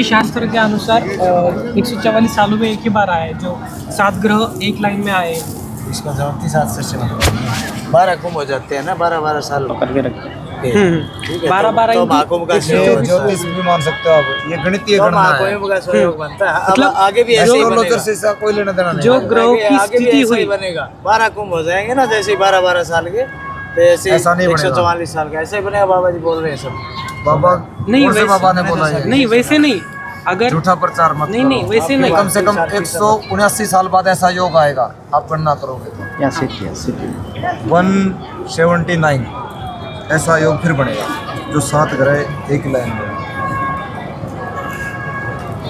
शास्त्र के अनुसार 144 सालों में एक ही बार आया है, जो 7 ग्रह एक लाइन में आए हैं। इसका जवाब 37 12 कुंभ हो जाते हैं ना, 12-12 साल करके रखते हैं। ठीक है, 12-12 तो महाकुंभ का ज्योतिष भी मान सकते हो आप, ये गणितीय गणना है। महाकुंभ का सहयोग बनता है। अब मतलब आगे भी ऐसे ही एस्ट्रोलॉजर बनेगा। से इसका कोई लेना देना नहीं। जो ग्रहों की आगे भी स्थिति ऐसे ही हुई बनेगा। 12 कुंभ हो जाएंगे ना, जैसे 12-12 साल के, तो ऐसे ऐसा नहीं बनेगा। 144 साल का ऐसे ही बनेगा। बाबा जी बोल रहे हैं सब। बाबा नहीं, कौन से वैसे- बाबा ने बोला ये? नहीं, वैसे नहीं। अगर झूठा प्रचार मत नहीं, करो। नहीं, वैसे आपको नहीं। कम से कम 179 साल बाद ऐसा योग आएगा, आप गणना करोगे तो 179 ऐसा योग फिर बनेगा, जो 7 ग्रह एक लाइन में।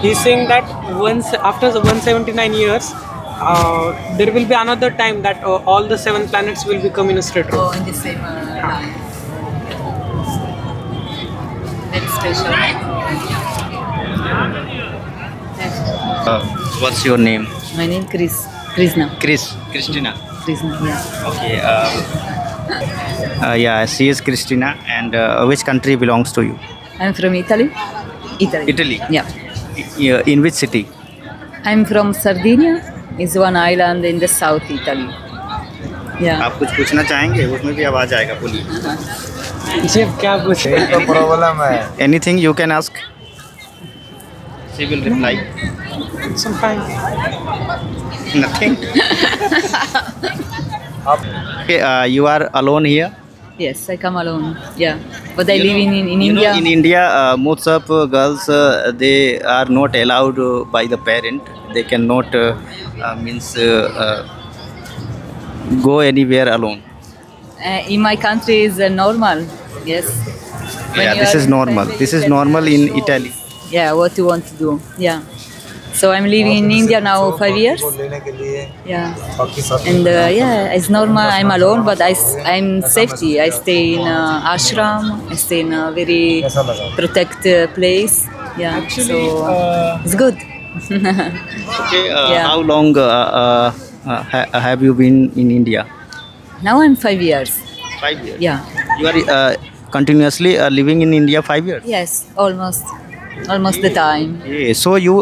he is saying that once after the 179 years, there will be another time that all the 7 planets will become in a straight row. in the same line. Very special. What's your name? My name Krishna. Christina. Krishna, yeah. Okay. Yeah, she is Christina. And which country belongs to you? I'm from Italy. Italy. Yeah. In which city? I'm from Sardinia. It's one island in the south Italy. Yeah. आप कुछ पूछना चाहेंगे? उसमें भी आवाज आएगा, बोलिए. जी, अब क्या पूछे? यही तो प्रॉब्लम है। Anything you can ask. She will reply. Some fine. Nothing. Okay, you are alone here. Yes, I come alone. Yeah. But I live in You India. know, in India, most of girls they are not allowed by the parent. They cannot go anywhere alone. In my country is normal. Yes. When Yeah, you this are is in normal. family, This is then you normal have in to go. Italy. Yeah, what you want to do. Yeah. So I'm living in India now 5 years. को लेने के लिए Yeah. बाकी सब And yeah, it's normal. I'm alone, but I'm safety. I stay in ashram. I stay in a very कैसा लगा? protected place. Yeah. Actually, so it's good. Okay, Yeah. how long have you been in India? Now I'm 5 years. 5 years. Yeah. You are continuously living in India 5 years. Yes, almost the time. Yeah. So you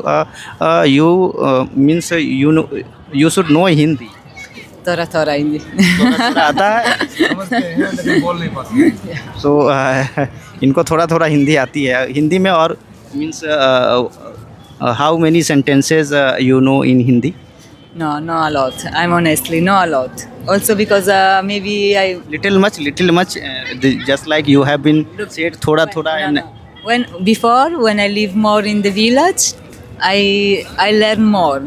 means you should know Hindi. Tora Hindi. थोड़ा आता है. समझते हैं लेकिन बोल नहीं पाते। So इनको थोड़ा थोड़ा हिंदी आती है. हिंदी में और means how many sentences you know in Hindi? No, not a lot. I'm honestly not a lot. Also because maybe I Little much. Just like you have been said thoda thoda and when I live more in the village, I learn more.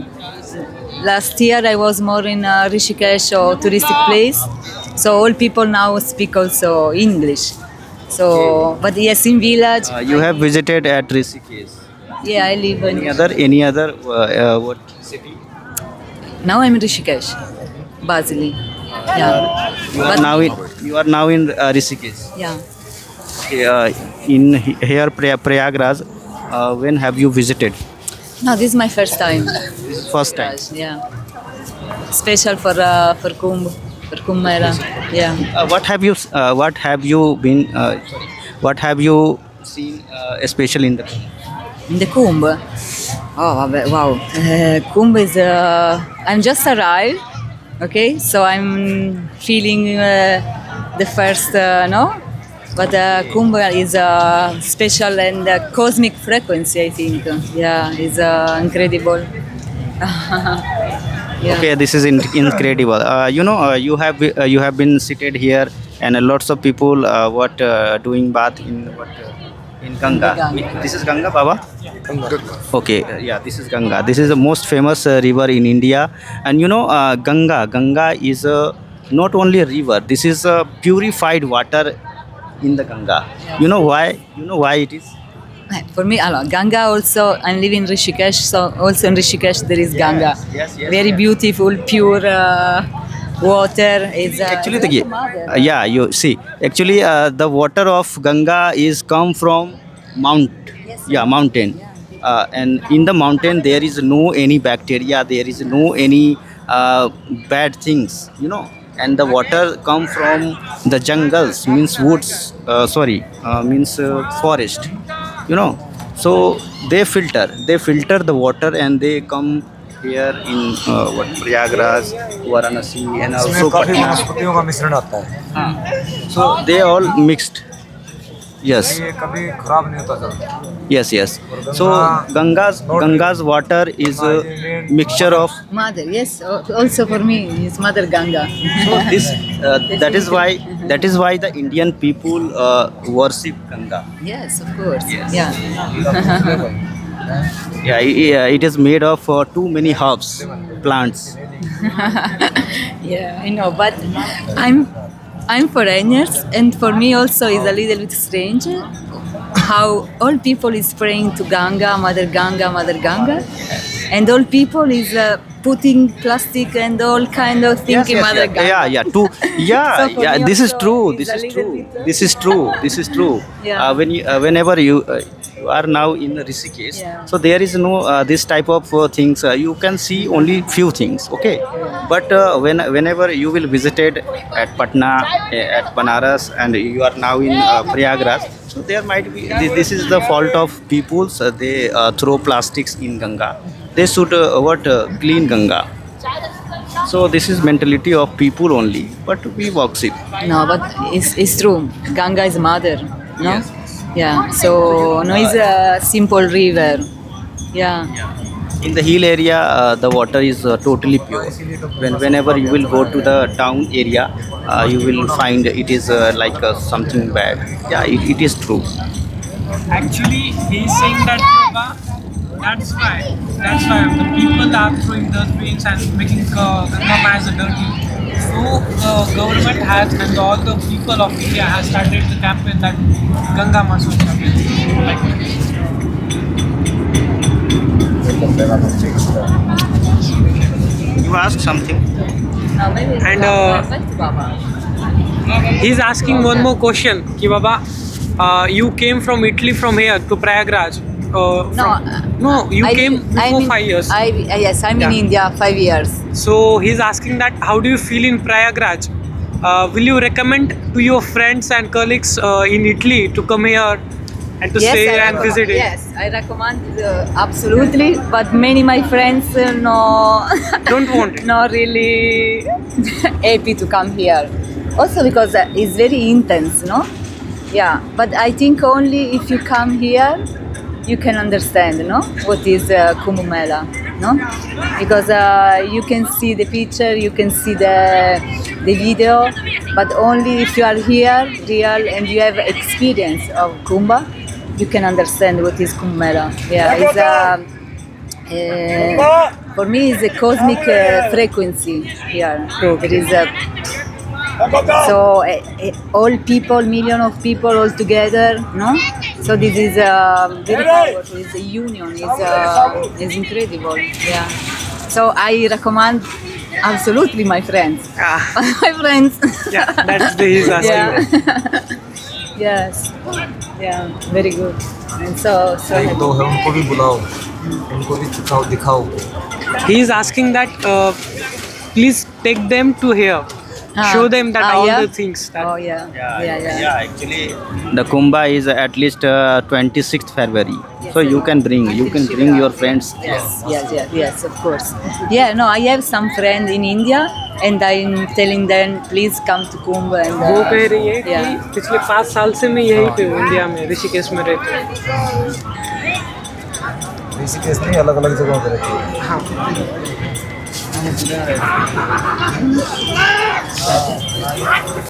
Last year I was more in Rishikesh or touristic place, so all people now speak also English. So, but yes, in village, you have visited at Rishikesh. yeah, I live in. Any other what city? Now I'm in Rishikesh, Basili. Yeah, You are now in Rishikesh. yeah. In here Prayagraj. When have you visited? No, this is my first time. First time. Yeah, special for Kumbh, for Kumbh Mela. Yeah. What have you seen special in the In the Kumbh. Oh, wow. Kumbh is. I'm just arrived. Okay, so I'm feeling the first, no? But Kumbh is special and cosmic frequency, I think. Yeah, is incredible. Yeah. Okay, this is incredible. You have been seated here, and lots of people doing bath in Ganga. Ganga. This is Ganga, Baba. Okay, yeah, this is Ganga. This is the most famous river in India, and Ganga is not only a river. This is a purified water in the Ganga. You know why? You know why it is? For me, Ganga also, I'm living in Rishikesh, so also in Rishikesh there is Ganga. Yes, Very yes. beautiful, pure water. Is Actually, you see, actually, the water of Ganga is come from mountain. And in the mountain there is no any bacteria, there is no any bad things, and the water come from the jungles, means woods, means forest, So they filter the water and they come here in what Prayagraj, Varanasi, and इसमें also काफ़ी Patna. वनस्पतियों का मिश्रण आता है। So they all mixed. Yes, ये कभी खराब नहीं होता जल्दी। yes. So Ganga's water is a mixture of. Mother, yes. Also for me, it's Mother Ganga. So this that is why the Indian people worship Ganga. Yes, of course. Yes. Yeah. Yeah, it is made of too many herbs, plants. Yeah, I know, but I'm foreigners, and for me also is a little bit strange how all people is praying to Ganga, Mother Ganga, Mother Ganga, and all people is putting plastic and all kind of thinking Mother Ganga. So for me This is also true. it's This a is little true. bit, This is true. This is true. Yeah. Whenever you are now in Rishikesh, Yeah. so there is no this type of things. You can see only few things. Okay, but whenever you will visited at Patna, at Banaras, and you are now in Prayagraj, so there might be this is the fault of peoples. They throw plastics in Ganga. They should clean Ganga. So this is mentality of people only, but we worship. No, but it's true. Ganga is mother, no? Yes. Yeah. So no, it's a simple river. Yeah. In the hill area, the water is totally pure. Whenever you will go to the town area, you will find it is like something bad. Yeah, it is true. Actually, he's saying that yoga, that's why the people are throwing dustbins and making Ganga Ma as a dirty. So the government has and all the people of India has started the campaign that Ganga Ma Swachh. Like, You ask something. No, maybe it's And, Baba. he's asking one more question. Ki Baba, you came from Italy from here to Prayagraj. No, you came before 5 years. Yes, I'm in Yeah. India 5 years. So he's asking that how do you feel in Prayagraj? Will you recommend to your friends and colleagues in Italy to come here and to stay I and visit it? Yes, I recommend absolutely. But many my friends no, Don't want it. not really happy to come here. Also because it's very intense, no? Yeah, but I think only if you come here, you can understand, no? What is Kumbh Mela, no? Because you can see the picture, you can see the video, but only if you are here, real, and you have experience of Kumbh, you can understand what is Kumbh Mela. Yeah, it's for me, it's a cosmic frequency here. There is a so all people, million of people all together, no? So this is very powerful. It's a union. It's incredible. Yeah. So I recommend absolutely my friends. My friends. Yeah, that's the he's asking. Yeah. Yes. Yeah. Very good. And so एक happy. दो है उनको भी बुलाओ, उनको भी दिखाओ। He is asking that please take them to here. Show them that all yeah? the things. That Oh yeah. Actually, the Kumbh is at least 26th February. So you can bring your friends. Yes, of course. Yeah, no, I have some friends in India, and I'm telling them, please come to Kumbh. And वो कह रही है yeah. कि पिछले 5 साल से मैं यहीं पे हूँ इंडिया में ऋषिकेश में रहती हूँ. ऋषिकेश नहीं, अलग अलग जगहों पर रहती है। हाँ.